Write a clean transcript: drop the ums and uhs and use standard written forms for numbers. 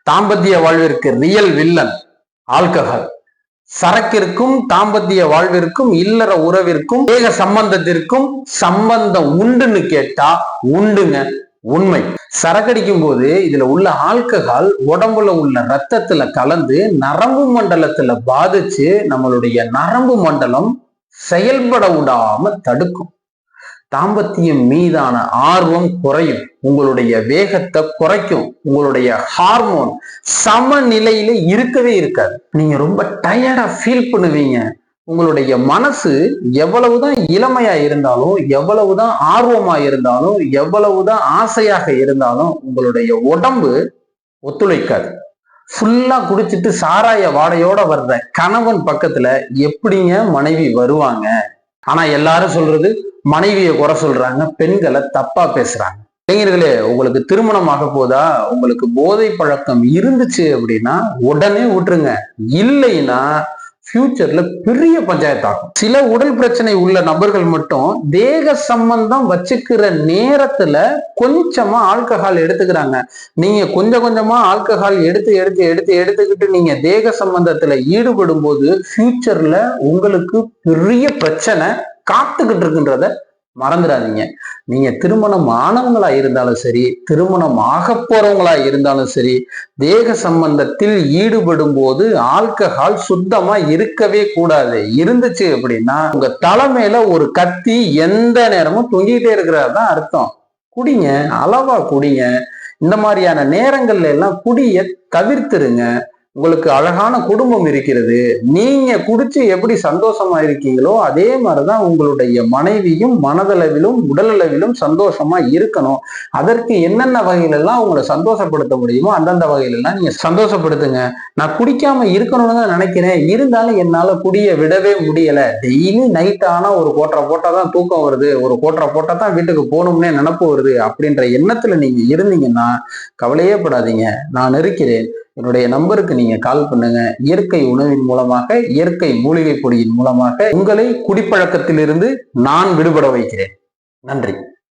தாம்பத்திய வாழ்விற்கு real villain alcohol. சரக்கிற்கும் தாம்பத்திய வாழ்விற்கும் இல்லற உறவிற்கும் ஏக சம்பந்தத்திற்கும் சம்பந்தம் உண்டுன்னு கேட்டா உண்டுங்க, உண்மை. சரக்கடிக்கும் போது இதுல உள்ள ஆல்கஹால் உடம்புல உள்ள ரத்தத்துல கலந்து நரம்பு மண்டலத்துல பாதிச்சு நம்மளுடைய நரம்பு மண்டலம் செயல்பட விடாம தடுக்கும். தாம்பத்தியம் மீதான ஆர்வம் குறையும், உங்களுடைய வேகத்தை குறைக்கும், உங்களுடைய ஹார்மோன் சமநிலையில இருக்கவே இருக்காது. நீங்க ரொம்ப டயர்டா ஃபீல் பண்ணுவீங்க. உங்களுடைய மனசு எவ்வளவுதான் இளமையா இருந்தாலும், எவ்வளவுதான் ஆர்வமா இருந்தாலும், எவ்வளவுதான் ஆசையாக இருந்தாலும் உங்களுடைய உடம்பு ஒத்துழைக்காது. ஃபுல்லா குடிச்சிட்டு சாராய வாடையோட வர்ற கணவன் பக்கத்துல எப்படிங்க மனைவி வருவாங்க? ஆனா எல்லாரும் சொல்றது மனைவியை குறை சொல்றாங்க, பெண்களை தப்பா பேசுறாங்க. இளைஞர்களே, உங்களுக்கு திருமணம் ஆக போதா, உங்களுக்கு போதை பழக்கம் இருந்துச்சு அப்படின்னா உடனே விட்டுருங்க. இல்லைன்னா ஃபியூச்சர்ல பெரிய பஞ்சாயத்தாகும். சில உடல் பிரச்சனை உள்ள நபர்கள் மட்டும் தேக சம்பந்தம் வச்சுக்கிற நேரத்துல கொஞ்சமா ஆல்கஹால் எடுத்துக்கிறாங்க. நீங்க கொஞ்சம் கொஞ்சமா ஆல்கஹால் எடுத்துக்கிட்டு நீங்க தேக சம்பந்தத்துல ஈடுபடும் போது ஃபியூச்சர்ல உங்களுக்கு பெரிய பிரச்சனை காத்துக்கிட்டு இருக்குன்றத மறந்துடாதீங்க. நீங்க திருமணம் ஆனவங்களா இருந்தாலும் சரி, திருமணம் ஆக போறவங்களா இருந்தாலும் சரி, தேக சம்பந்தத்தில் ஈடுபடும் போது ஆல்கஹால் சுத்தமா இருக்கவே கூடாது. இருந்துச்சு அப்படின்னா உங்க தலைமையில ஒரு கத்தி எந்த நேரமும் தொங்கிட்டே இருக்கிறதான் அர்த்தம். குடிங்க, அளவா குடிங்க. இந்த மாதிரியான நேரங்கள்ல எல்லாம் குடிய தவிர்த்துருங்க. உங்களுக்கு அழகான குடும்பம் இருக்கிறது. நீங்க குடிச்சு எப்படி சந்தோஷமா இருக்கீங்களோ அதே மாதிரிதான் உங்களுடைய மனைவியும் மனதளவிலும் உடலளவிலும் சந்தோஷமா இருக்கணும். அதற்கு என்னென்ன வகையிலெல்லாம் உங்களை சந்தோஷப்படுத்த முடியுமோ அந்தந்த வகையிலெல்லாம் நீங்க சந்தோஷப்படுத்துங்க. நான் குடிக்காம இருக்கணும்னு தான் நினைக்கிறேன், இருந்தாலும் என்னால குடிய விடவே முடியல. டெய்லி நைட் ஆனா ஒரு கோட்டரை போட்டாதான் தூக்கம் வருது, ஒரு கோட்டரை போட்டா தான் வீட்டுக்கு போகணும்னே நினப்பு வருது அப்படின்ற எண்ணத்துல நீங்க இருந்தீங்கன்னா கவலையே படாதீங்க, நான் இருக்கிறேன். என்னுடைய நம்பருக்கு நீங்க கால் பண்ணுங்க. இயற்கை உணவின் மூலமாக, இயற்கை மூலிகை பொடியின் மூலமாக உங்களை குடிப்பழக்கத்திலிருந்து நான் விடுபட வைக்கிறேன். நன்றி.